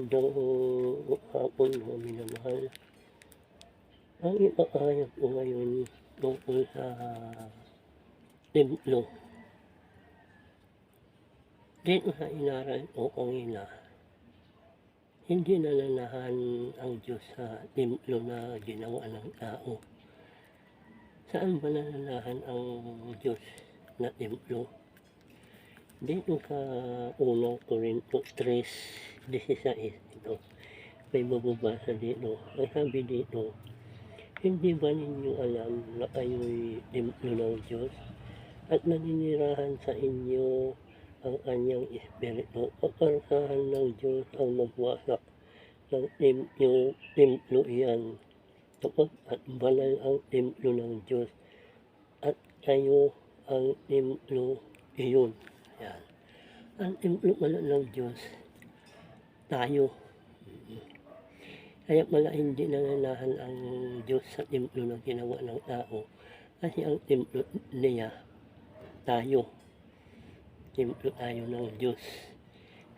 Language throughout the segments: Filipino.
Magandang hapon mga minamahal. Ang ipapahayag ko ngayon tungkol sa templo. Dito sa inaral ko kanina, hindi nananahan ang Diyos sa templo na ginawa ng tao. Saan ba nananahan ang Diyos na templo? Dito sa 1 Corinto 3:16 ito, may mababasa dito. Ang sabi dito, hindi ba ninyo alam na kayo'y templo ng Diyos at naninirahan sa inyo ang kanyang espiritu? Paparusahan ng Diyos ang magwasak ng templo iyan, at banal ang templo ng Diyos at kayo ang templo iyon. Yan. Ang templo pala ng Diyos, tayo. Kaya pala hindi nananahan ang Diyos sa templo na ginawa ng tao. Kasi ang templo niya, tayo. Templo tayo ng Diyos.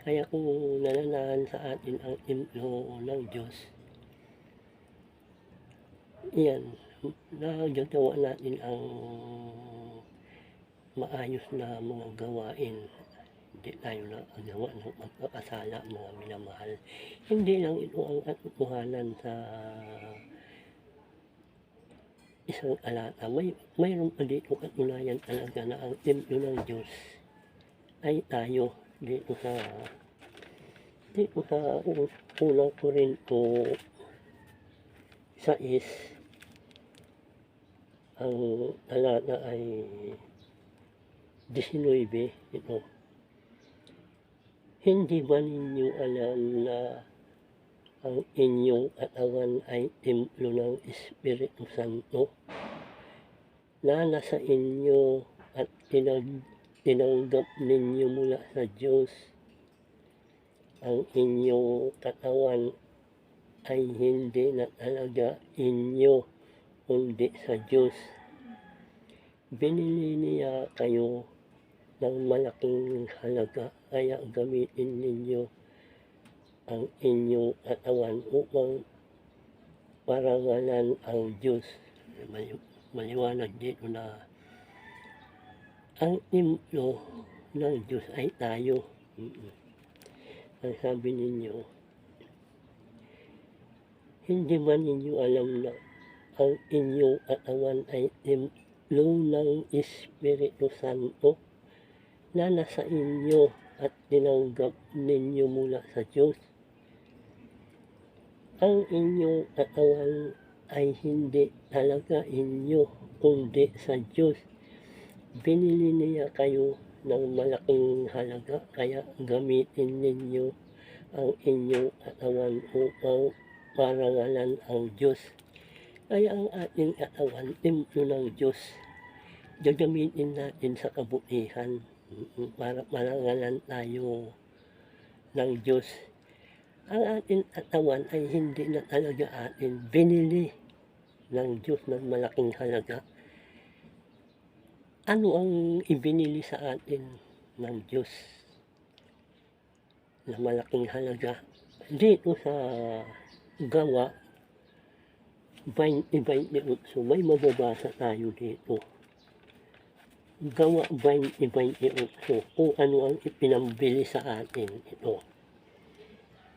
Kaya kung nananahan sa atin ang templo ng Diyos, yan, nagagawa natin ang maayos na mga gawain. Hindi tayo nagawa ng pagkakasala, mga minamahal. Hindi lang ito ang katotohanan sa isang alata. Mayroon pa dito katunayan talaga na ang templo ng Diyos ay tayo. Dito sa 1 Corinto 6, ang talata ay 19 ito. Hindi ba ninyo alam na ang inyong katawan ay templo ng Espiritu Santo na nasa inyo at tinanggap ninyo mula sa Diyos? Ang inyong katawan ay hindi na talaga inyo, kundi sa Diyos. Binili niya kayo ng malaking halaga, kaya gamitin ninyo ang inyong katawan upang parangalan ang Diyos. Maliwanag dito na ang templo ng Diyos ay tayo. Ang sabi ninyo, hindi ba ninyo alam na ang inyong katawan ay templo ng Espiritu Santo na nasa inyo at tinanggap ninyo mula sa Diyos? Ang inyong katawan ay hindi talaga inyo, kundi sa Diyos. Binili niya kayo ng malaking halaga, kaya gamitin ninyo ang inyong katawan upang parangalan ang Diyos. Kaya ang ating katawan, templo ng Diyos, gagamitin natin sa kabutihan para parangalan tayo ng Diyos. Ang ating katawan ay hindi na talaga atin, binili ng Diyos ng malaking halaga. Ano ang ibinili sa atin ng Diyos na malaking halaga? Dito sa Gawa 20:28, may mababasa tayo dito. Gawa 20:28, kung ano ang ipinambili sa atin ito.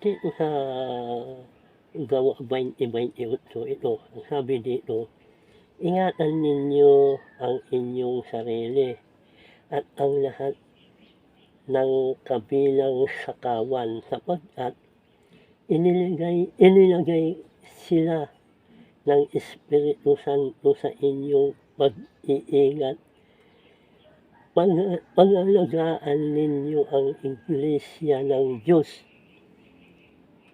Dito sa Gawa 20:28, ito, ang sabi dito, ingatan ninyo ang inyong sarili at ang lahat ng kabilang sa kawan, sapagkat inilagay sila ng Espiritu Santo sa inyong pag-iingat. Pangalagaan ninyo ang iglesia ng Diyos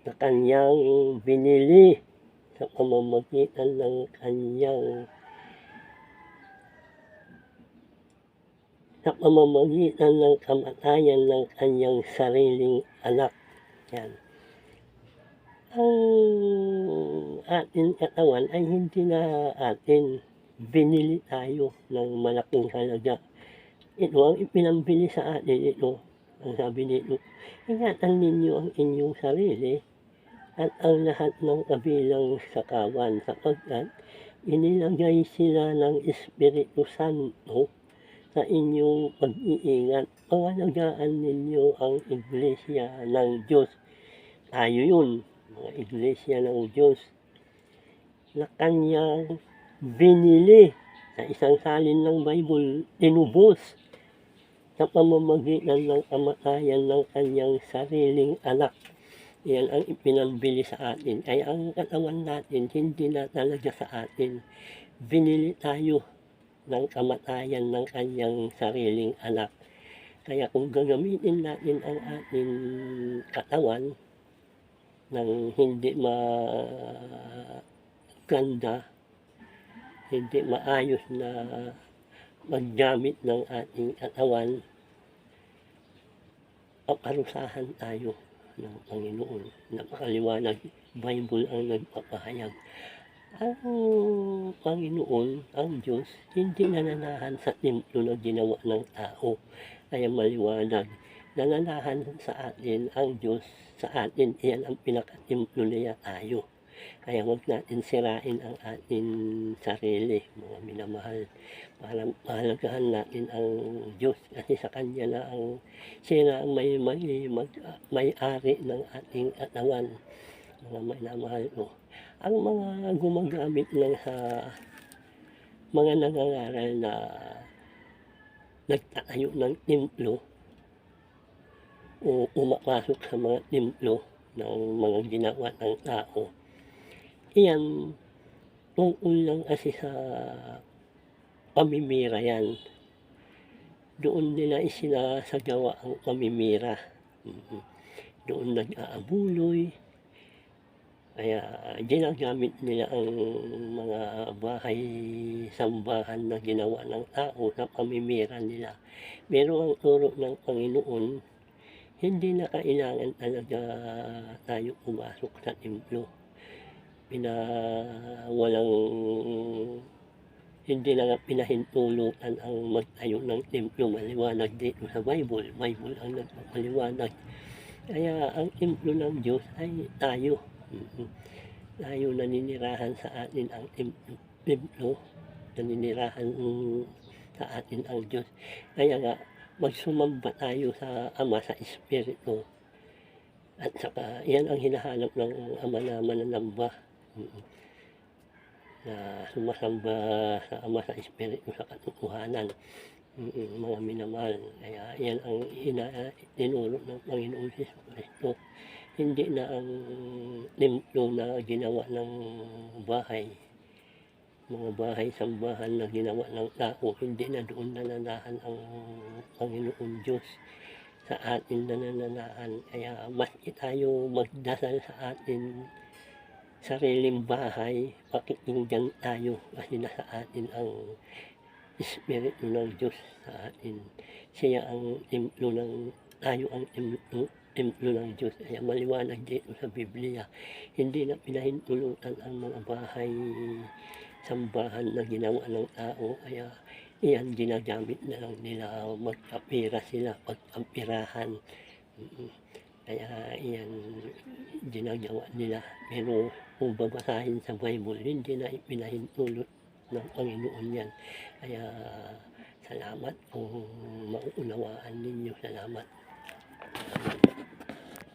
na kanyang binili sa pamamagitan ng kamatayan ng kanyang sariling anak. Yan. Ang ating katawan ay hindi na atin, binili tayo ng malaking halaga. Ito ang ipinambili sa atin, ito Ang sabi dito, ingatan ninyo ang inyong sarili at ang lahat ng kabilang sa kawan sapagkat inilagay sila ng Espiritu Santo sa inyong pag-iingat. Pangalagaan ninyo ang iglesia ng Diyos. Tayo yun, mga iglesia ng Diyos na kanyang binili sa isang salin ng Bible, tinubos sa pamamagitan ng kamatayan ng kanyang sariling anak. Yan ang ipinambili sa atin. Kaya ang katawan natin, hindi na talaga sa atin. Binili tayo ng kamatayan ng kanyang sariling anak. Kaya kung gagamitin natin ang ating katawan ng hindi maganda, hindi maayos na maggamit ng ating katawan, paparusahan tayo ng Panginoon. Napakaliwanag, Bible ang nagpapahayag. Ang Panginoon, ang Diyos, hindi nananahan sa templo na ginawa ng tao. Kaya maliwanag, nananahan sa atin ang Diyos, sa atin, iyan ang pinakatimplo niya tayo. Kaya huwag natin sirain ang ating sarili, mga minamahal. Pahalagahan natin ang Diyos kasi sa Kanya na ang siya ang may-ari ng ating katawan, mga minamahal ko. Ang mga gumagamit lang sa mga nangangaral na nagtatayo ng templo o pumapasok sa mga templo ng mga ginawa ng tao, iyan tungkol lang kasi sa pamimira yan. Doon nila isinasagawa ang pamimira. Doon nag-aabuloy. Kaya ginagamit nila ang mga bahay sambahan na ginawa ng tao sa pamimira nila. Pero ang turo ng Panginoon, hindi na kailangan talaga tayo pumasok sa templo. Hindi na nga pinahintulutan ang magtayo ng templo, maliwanag dito sa Bible. Bible ang nagpapaliwanag. Kaya ang templo ng Diyos ay tayo. Tayo naninirahan sa atin ang templo, naninirahan sa atin ang Diyos. Kaya nga, magsumamba tayo sa Ama, sa Espiritu. At saka, yan ang hinahanap ng Ama na mananamba. Na sumasamba sa Ama, sa Espiritu, sa katotohanan. Mga minamahal. Kaya yan ang tinuro ng Panginoon Jesucristo. Hindi na ang templo na ginawa ng bahay, mga bahay sambahan na ginawa ng tao, hindi na doon nananahan ang Panginoon Diyos. Sa atin nananahan. Kaya maski tayo magdasal sa atin sariling bahay, pakikinggan tayo kasi nasa atin ang Espiritu ng Diyos sa atin. Siya ang templo ng tayo ang templo ng Diyos. Kaya maliwanag dito sa Biblia, hindi na pinahintulutan ang mga bahay sambahan na ginawa ng tao. Kaya iyan ginagamit na lang nila, magkapira sila, pagkampirahan. Kaya iyan ginagawa nila. Pero kung babasahin sa Bible, hindi na pinahintulot ng Panginoon yan. Kaya salamat kung mauunawaan ninyo. Salamat.